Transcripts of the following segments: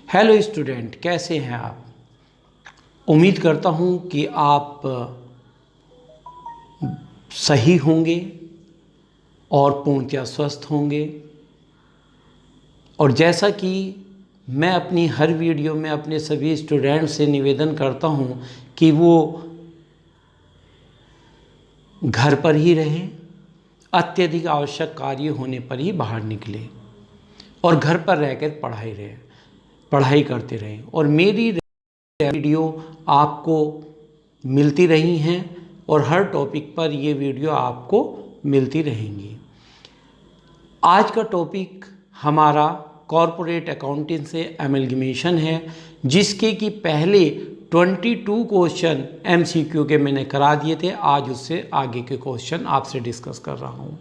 Hello student, कैसे हैं आप। उम्मीद करता हूं कि आप सही होंगे और पूर्णतः स्वस्थ होंगे। और जैसा कि मैं अपनी हर वीडियो में अपने सभी स्टूडेंट से निवेदन करता हूं कि वो घर पर ही रहें, अत्यधिक आवश्यक कार्य होने पर ही बाहर निकलें और घर पर रहकर पढ़ाई करते रहें। और मेरी वीडियो आपको मिलती रही हैं और हर टॉपिक पर ये वीडियो आपको मिलती रहेंगी। आज का टॉपिक हमारा कॉरपोरेट अकाउंटिंग से एमलगमेशन है, जिसके कि पहले 22 क्वेश्चन MCQ के मैंने करा दिए थे। आज उससे आगे के क्वेश्चन आपसे डिस्कस कर रहा हूँ।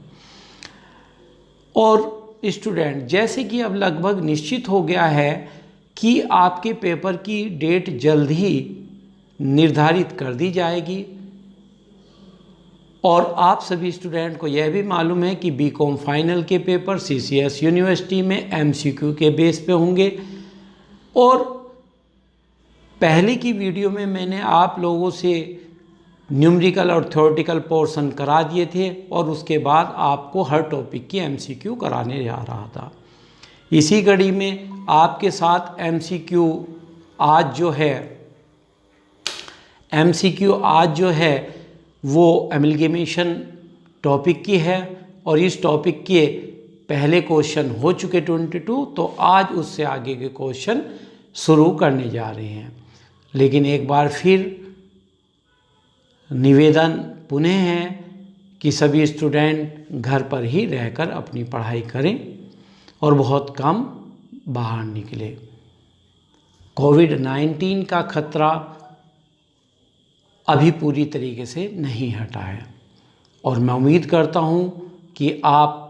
और स्टूडेंट, जैसे कि अब लगभग निश्चित हो गया है कि आपके पेपर की डेट जल्द ही निर्धारित कर दी जाएगी। और आप सभी स्टूडेंट को यह भी मालूम है कि BCom फाइनल के पेपर CCS यूनिवर्सिटी में MCQ के बेस पे होंगे। और पहले की वीडियो में मैंने आप लोगों से न्यूमेरिकल और थ्योरेटिकल पोर्शन करा दिए थे और उसके बाद आपको हर टॉपिक की MCQ कराने जा रहा था। इसी कड़ी में आपके साथ MCQ आज जो है वो एमलगमेशन टॉपिक की है। और इस टॉपिक के पहले क्वेश्चन हो चुके 22, तो आज उससे आगे के क्वेश्चन शुरू करने जा रहे हैं। लेकिन एक बार फिर निवेदन पुनः है कि सभी स्टूडेंट घर पर ही रहकर अपनी पढ़ाई करें और बहुत कम बाहर निकले। कोविड-19 का खतरा अभी पूरी तरीके से नहीं हटा है और मैं उम्मीद करता हूं कि आप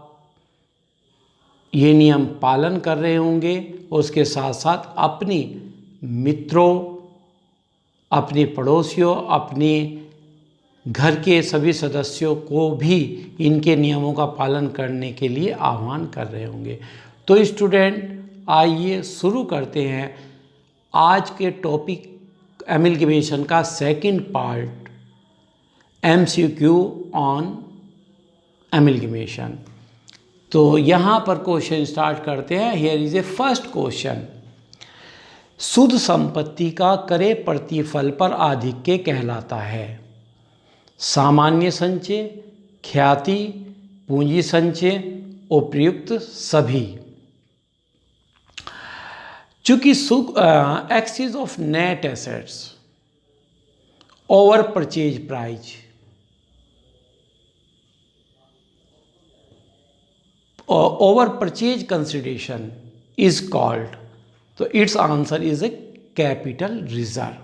ये नियम पालन कर रहे होंगे। उसके साथ साथ अपनी मित्रों, अपने पड़ोसियों, अपने घर के सभी सदस्यों को भी इनके नियमों का पालन करने के लिए आह्वान कर रहे होंगे। तो स्टूडेंट, आइए शुरू करते हैं आज के टॉपिक एमलगमेशन का second part, MCQ on amalgamation. तो यहाँ पर क्वेश्चन स्टार्ट करते हैं। Here is a first question. शुद्ध संपत्ति का क्रय प्रतिफल पर आधिक्य कहलाता है? सामान्य संचय, ख्याति, पूंजी संचय, उपयुक्त सभी। चूंकि excess of net assets over purchase price, over purchase consideration is called, तो its answer is a capital reserve.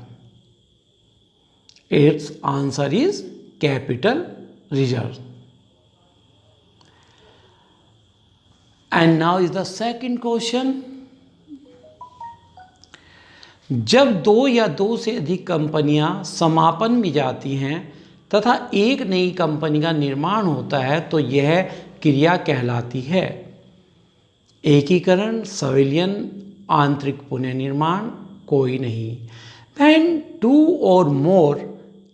Its answer is capital reserve. And now is the second question. जब दो या दो से अधिक कंपनियां समापन में जाती हैं तथा एक नई कंपनी का निर्माण होता है तो यह क्रिया कहलाती है? एकीकरण, संविलियन, आंतरिक पुनर्निर्माण, कोई नहीं। When two or more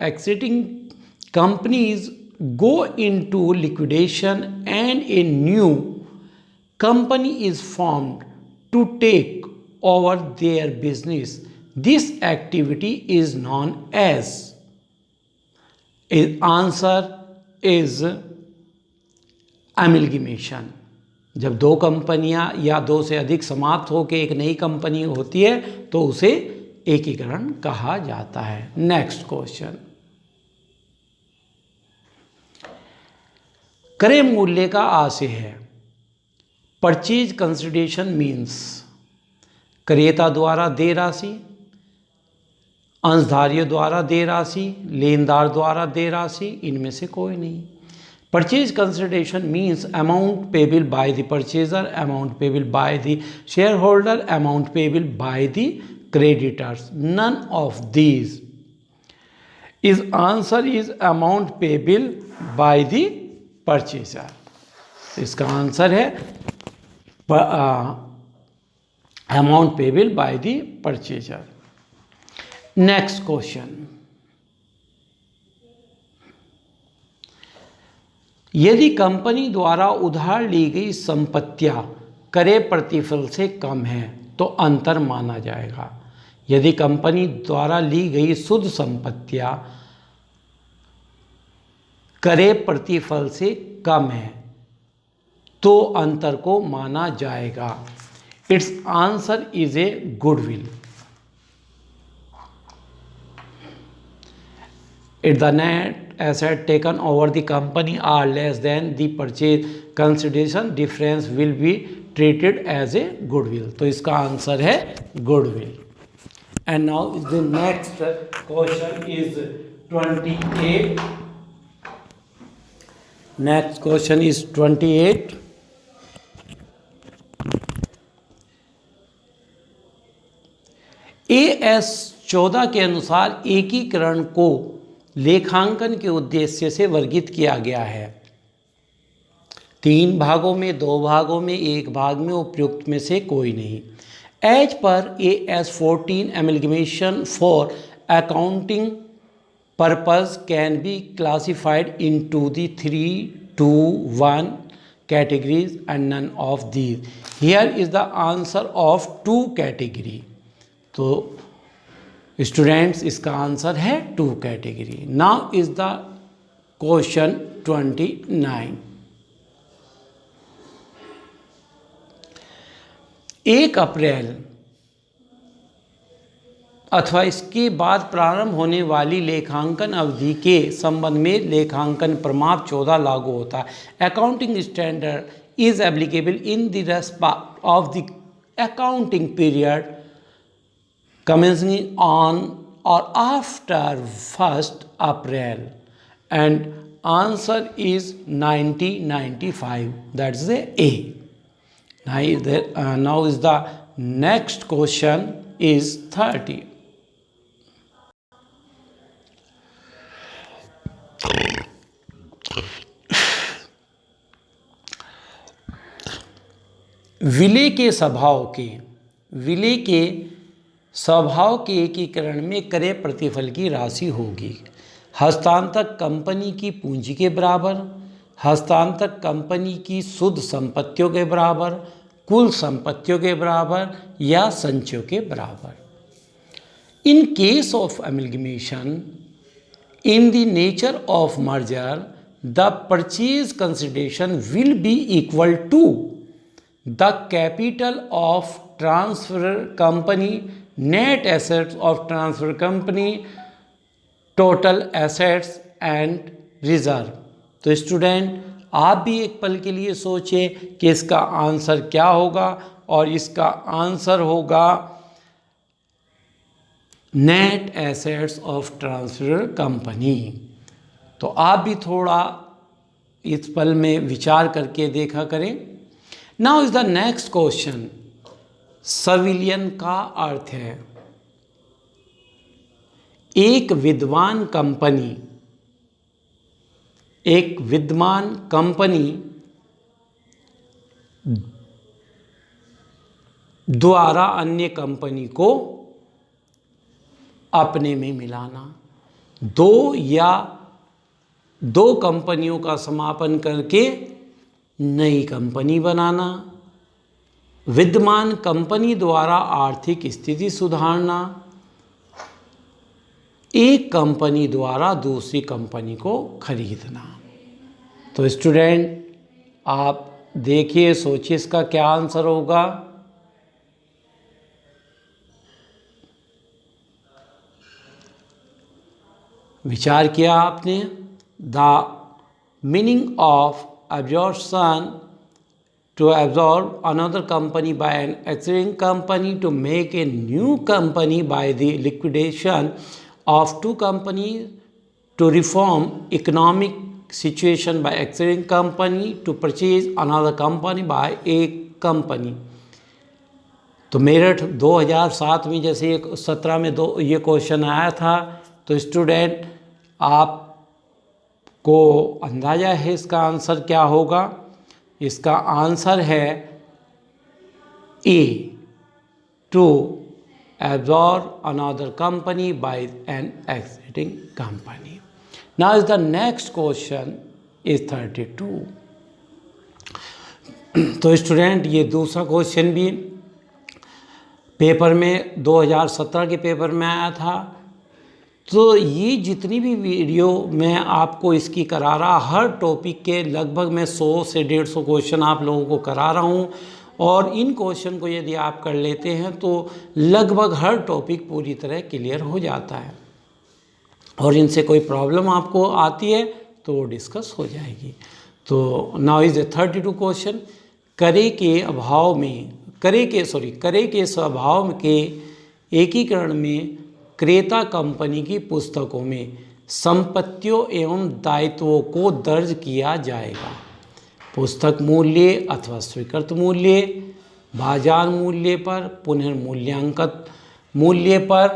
exiting companies go into liquidation and a new company is formed to take over their business, this activity is known as? Answer is amalgamation। जब दो कंपनियां या दो से अधिक समाप्त होकर एक नई कंपनी होती है तो उसे एकीकरण कहा जाता है। Next question. क्रय मूल्य का आशय है। परचेज कंसिडरेशन मीन्स क्रेता द्वारा देय राशि, अंशधारियों द्वारा देय राशि, लेनदार द्वारा देय राशि, इनमें से कोई नहीं। Purchase consideration means amount payable by the purchaser, amount payable by the shareholder, amount payable by the creditors. None of these is answer is amount payable by the purchaser. इसका आंसर है amount payable by the purchaser. Next question. यदि company द्वारा उधार ली गई संपत्तियां क्रय प्रतिफल से कम है तो अंतर माना जाएगा। यदि कंपनी द्वारा ली गई शुद्ध संपत्तियां क्रय प्रतिफल से कम है तो अंतर को माना जाएगा। It's answer is A goodwill. If the net asset taken over the company are less than the purchase consideration, difference will be treated as a goodwill. तो इसका आंसर है goodwill. And now the next question is 28. Next question is 28. AS 14 के अनुसार एकीकरण को लेखांकन के उद्देश्य से वर्गीकृत किया गया है। 3 भागों में, 2 भागों में, 1 भाग में, उपयुक्त में से कोई नहीं। As per AS 14 amalgamation for accounting purpose can be classified into the 3, 2, 1 categories and none of these. Here is the answer of 2 category. तो स्टूडेंट्स इसका आंसर है 2 category. Now is the question 29। 1 अप्रैल अथवा इसके बाद प्रारंभ होने वाली लेखांकन अवधि के संबंध में लेखांकन प्रमाण 14 लागू होता है। Accounting standard is applicable in the respect of the accounting period commencing on or after 1st April, and answer is 1995. That's the A. Now is the next question is 30. विलय के स्वभाव के एकीकरण में क्रय प्रतिफल की राशि होगी हस्तांतरण कंपनी की पूंजी के बराबर, हस्तांतरण कंपनी की शुद्ध संपत्तियों के बराबर, कुल संपत्तियों के बराबर या संचयों के बराबर। In case of amalgamation in the nature of merger the purchase consideration will be equal to the capital of transfer company, net assets of transfer company, total assets and reserve। तो स्टूडेंट आप भी एक पल के लिए सोचें कि इसका आंसर क्या होगा, और इसका आंसर होगा net assets of transfer company. तो आप भी थोड़ा इस पल में विचार करके देखा करें। Now is the next question. सविलियन का अर्थ है एक विद्वान कंपनी द्वारा अन्य कंपनी को अपने में मिलाना, दो कंपनियों का समापन करके नई कंपनी बनाना, विद्यमान कंपनी द्वारा आर्थिक स्थिति सुधारना, एक कंपनी द्वारा दूसरी कंपनी को खरीदना। तो स्टूडेंट आप देखिए, सोचिए इसका क्या आंसर होगा। विचार किया आपने। The meaning of absorption to absorb another company by an existing company, to make a new company by the liquidation of 2 companies, to reform economic situation by existing company, to purchase another company by a company। तो मेरठ 2007 में जैसे 17 में ये question आया था, तो student आपको अंदाज़ा है इसका आंसर क्या होगा। इसका आंसर है ए, to absorb another company by an exiting company. Now is the next question is 32. तो स्टूडेंट ये दूसरा क्वेश्चन भी पेपर में 2017 के पेपर में आया था। तो ये जितनी भी वीडियो मैं आपको इसकी करा रहा, हर टॉपिक के लगभग मैं 100 से 150 क्वेश्चन आप लोगों को करा रहा हूँ, और इन क्वेश्चन को यदि आप कर लेते हैं तो लगभग हर टॉपिक पूरी तरह क्लियर हो जाता है, और इनसे कोई प्रॉब्लम आपको आती है तो डिस्कस हो जाएगी। तो नाउ इज ए 32 क्वेश्चन। करे के स्वभाव के एकीकरण में क्रेता कंपनी की पुस्तकों में संपत्तियों एवं दायित्वों को दर्ज किया जाएगा। पुस्तक मूल्य अथवा स्वीकृत मूल्य, बाजार मूल्य पर, पुनर्मूल्यांकित मूल्य पर,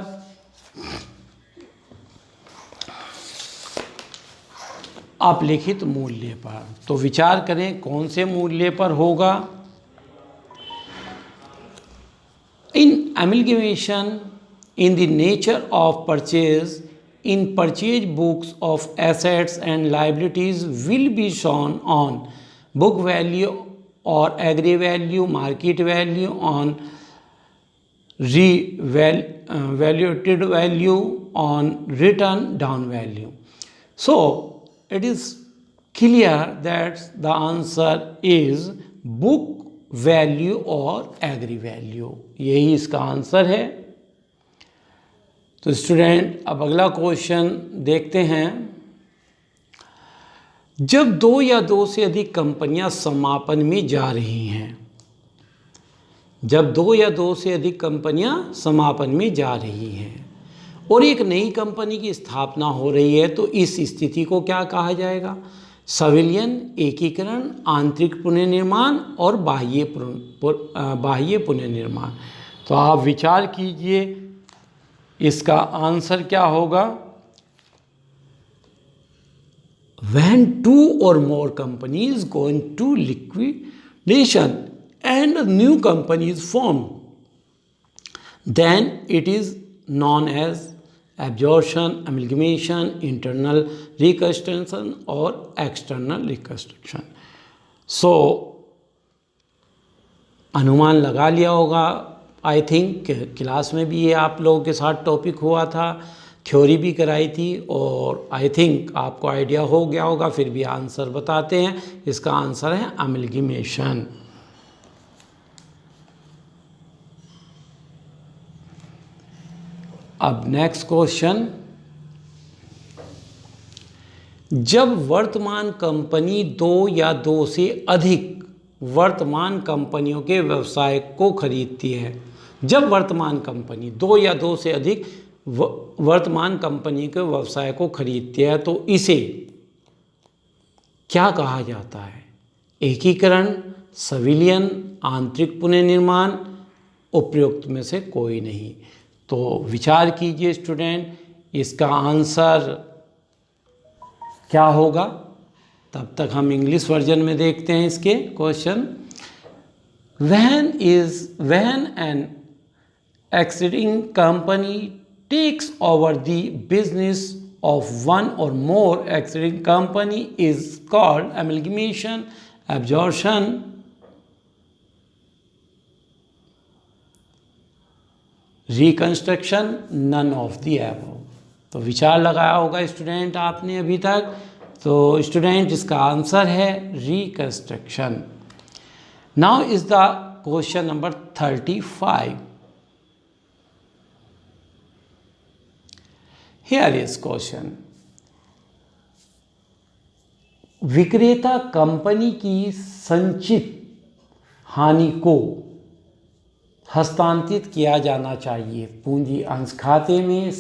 अपलिखित मूल्य पर। तो विचार करें कौन से मूल्य पर होगा। इन amalgamation in the nature of purchase, in purchase books of assets and liabilities will be shown on book value or agree value, market value, on revaluated value, on written down value. So it is clear that the answer is book value और agree value, यही इसका answer है। तो student अब अगला question देखते हैं। जब 2 या 2 से अधिक कंपनियां समापन में जा रही हैं, जब 2 या 2 से अधिक कंपनियां समापन में जा रही हैं और एक नई कंपनी की स्थापना हो रही है, तो इस स्थिति को क्या कहा जाएगा? संविलियन, एकीकरण, आंतरिक पुनर्निर्माण और बाह्य पुनर्निर्माण। तो आप विचार कीजिए इसका आंसर क्या होगा। When 2 or more companies go into liquidation and a new company is formed, then it is known as absorption, amalgamation, internal reconstruction or external reconstruction. So अनुमान लगा लिया होगा। आई थिंक क्लास में भी ये आप लोगों के साथ टॉपिक हुआ था, थ्योरी भी कराई थी, और आई थिंक आपको आइडिया हो गया होगा। फिर भी आंसर बताते हैं। इसका आंसर है अमलगमेशन। अब नेक्स्ट क्वेश्चन। जब वर्तमान कंपनी 2 या 2 से अधिक वर्तमान कंपनियों के व्यवसाय को खरीदती है, जब वर्तमान कंपनी 2 या 2 से अधिक वर्तमान कंपनी के व्यवसाय को खरीदती है, तो इसे क्या कहा जाता है? एकीकरण, संविलियन, आंतरिक पुनर्निर्माण, उपयुक्त में से कोई नहीं। तो विचार कीजिए स्टूडेंट, इसका आंसर क्या होगा। तब तक हम इंग्लिश वर्जन में देखते हैं इसके question. When an exiting company takes over the business of one or more exiting company is called amalgamation, absorption, reconstruction, none of the above। तो विचार लगाया होगा स्टूडेंट आपने अभी तक। तो स्टूडेंट इसका आंसर है reconstruction. Now is the question number 35। Here is question. विक्रेता कंपनी की संचित हानि को हस्तांतरित किया जाना चाहिए पूंजी अंश खाते में,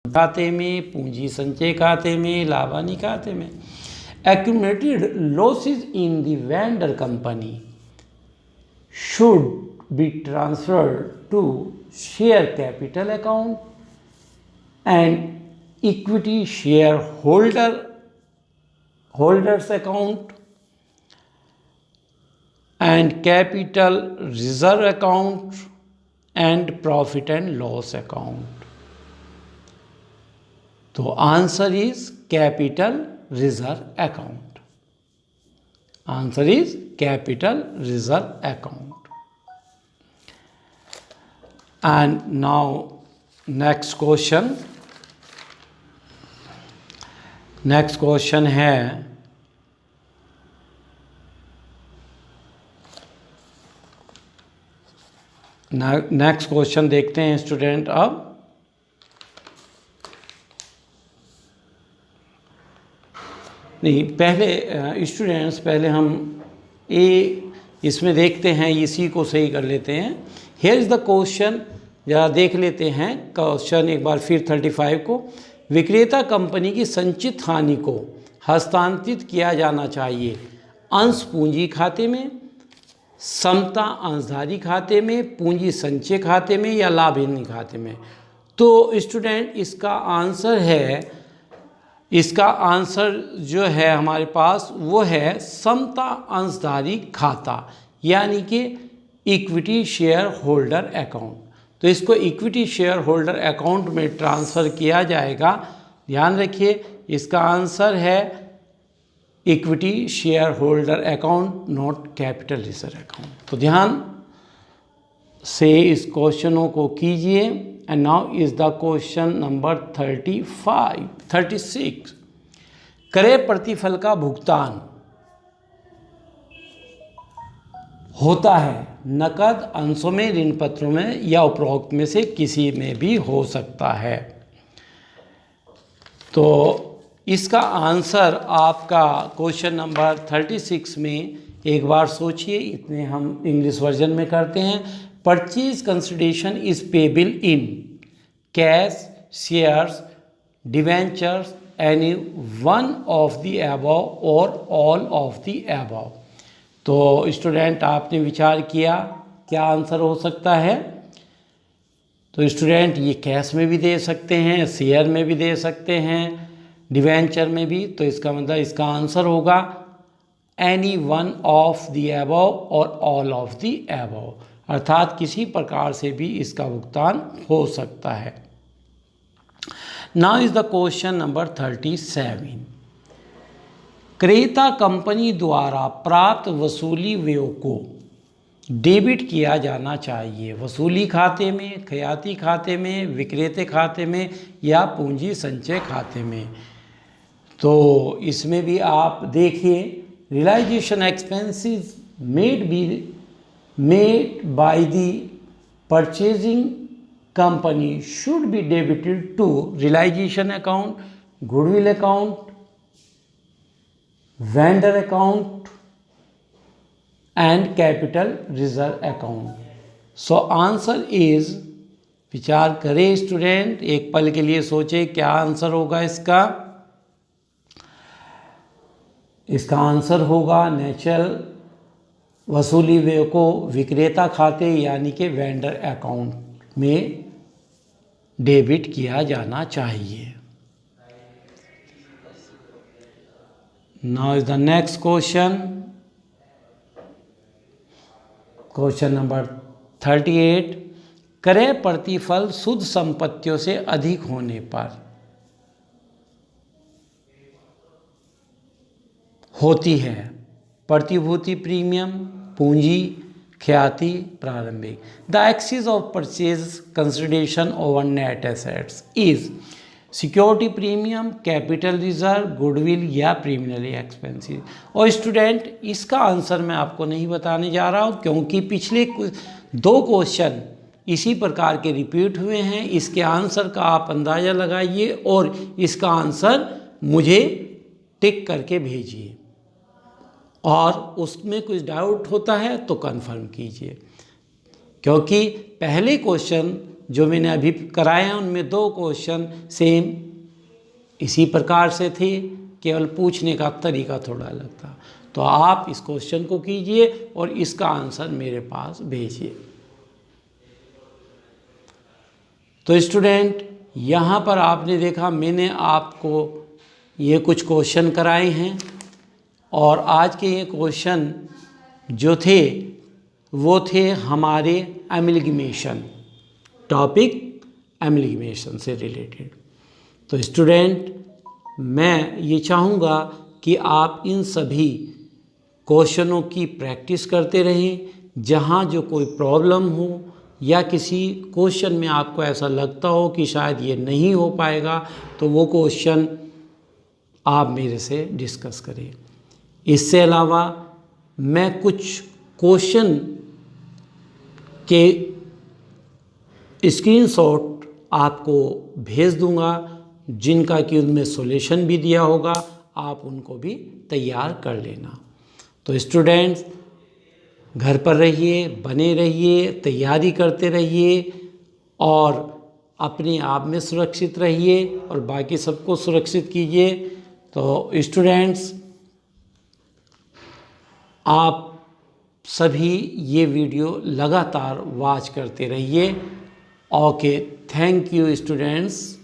खाते में, पूंजी संचय खाते में, लाभानी खाते में। Accumulated losses in the vendor company should be transferred to share capital account and equity holders account and capital reserve account and profit and loss account? तो answer is capital reserve account. Answer is capital reserve account. And now next question. Next question है next question देखते हैं student. अब नहीं, पहले students पहले हम इसमें देखते हैं, इसी को सही कर लेते हैं। हियर इज द क्वेश्चन, जरा देख लेते हैं क्वेश्चन एक बार फिर 35 को। विक्रेता कंपनी की संचित हानि को हस्तांतरित किया जाना चाहिए अंश पूंजी खाते में, समता अंशधारी खाते में, पूंजी संचय खाते में या लाभ हानि खाते में। तो स्टूडेंट इसका आंसर जो है हमारे पास वो है समता अंशधारी खाता, यानी कि इक्विटी शेयर होल्डर अकाउंट। तो इसको इक्विटी शेयर होल्डर अकाउंट में ट्रांसफ़र किया जाएगा। ध्यान रखिए, इसका आंसर है equity share holder account, not capital reserve account. तो ध्यान से इस क्वेश्चनों को कीजिए। And now is the question number 36। क्रय प्रतिफल का भुगतान होता है नकद, अंशों में, ऋण पत्रों में या उपरोक्त में से किसी में भी हो सकता है। तो इसका आंसर आपका क्वेश्चन नंबर 36 में एक बार सोचिए, इतने हम इंग्लिश वर्जन में करते हैं। Purchase consideration is payable in cash, shares, debentures, any one of the above और ऑल ऑफ द अबव। तो स्टूडेंट आपने विचार किया क्या आंसर हो सकता है? तो स्टूडेंट ये कैश में भी दे सकते हैं, शेयर में भी दे सकते हैं, डिवेंचर में भी। तो इसका मतलब इसका आंसर होगा any one of the above और ऑल ऑफ द अबव, अर्थात किसी प्रकार से भी इसका भुगतान हो सकता है। Now is the question number 37। क्रेता कंपनी द्वारा प्राप्त वसूली व्यय को डेबिट किया जाना चाहिए वसूली खाते में, ख्याति खाते में, विक्रेता खाते में या पूंजी संचय खाते में। तो इसमें भी आप देखिए, realisation expenses made by the purchasing company should be debited to realization account, goodwill account, vendor account and capital reserve account. So answer is, विचार करें स्टूडेंट, एक पल के लिए सोचे क्या आंसर होगा इसका। इसका आंसर होगा नेचुरल वसूली व्यय को विक्रेता खाते यानी कि वेंडर अकाउंट में डेबिट किया जाना चाहिए। Now is the next question, question number 38। क्रय प्रतिफल शुद्ध संपत्तियों से अधिक होने पर होती है प्रतिभूति प्रीमियम, पूंजी, ख्याति, प्रारंभिक। The axis of purchase consideration over net assets is security premium, capital reserve, goodwill या प्रीमिनरी एक्सपेंसेस। और स्टूडेंट इसका आंसर मैं आपको नहीं बताने जा रहा हूँ, क्योंकि पिछले 2 क्वेश्चन इसी प्रकार के रिपीट हुए हैं। इसके आंसर का आप अंदाज़ा लगाइए और इसका आंसर मुझे टिक करके भेजिए, और उसमें कुछ डाउट होता है तो कंफर्म कीजिए, क्योंकि पहले क्वेश्चन जो मैंने अभी कराए हैं उनमें 2 क्वेश्चन सेम इसी प्रकार से थे, केवल पूछने का तरीका थोड़ा अलग था। तो आप इस क्वेश्चन को कीजिए और इसका आंसर मेरे पास भेजिए। तो स्टूडेंट यहाँ पर आपने देखा, मैंने आपको ये कुछ क्वेश्चन कराए हैं, और आज के ये क्वेश्चन जो थे वो थे हमारे एमलगमेशन टॉपिक एमलिगमेशन से रिलेटेड। तो स्टूडेंट, मैं ये चाहूँगा कि आप इन सभी क्वेश्चनों की प्रैक्टिस करते रहें। जहाँ जो कोई प्रॉब्लम हो या किसी क्वेश्चन में आपको ऐसा लगता हो कि शायद ये नहीं हो पाएगा, तो वो क्वेश्चन आप मेरे से डिस्कस करें। इससे अलावा मैं कुछ क्वेश्चन के स्क्रीनशॉट आपको भेज दूंगा, जिनका कि उनमें सॉल्यूशन भी दिया होगा, आप उनको भी तैयार कर लेना। तो स्टूडेंट्स, घर पर रहिए, बने रहिए, तैयारी करते रहिए और अपने आप में सुरक्षित रहिए और बाकी सबको सुरक्षित कीजिए। तो स्टूडेंट्स, आप सभी ये वीडियो लगातार वॉच करते रहिए। Okay, thank you students.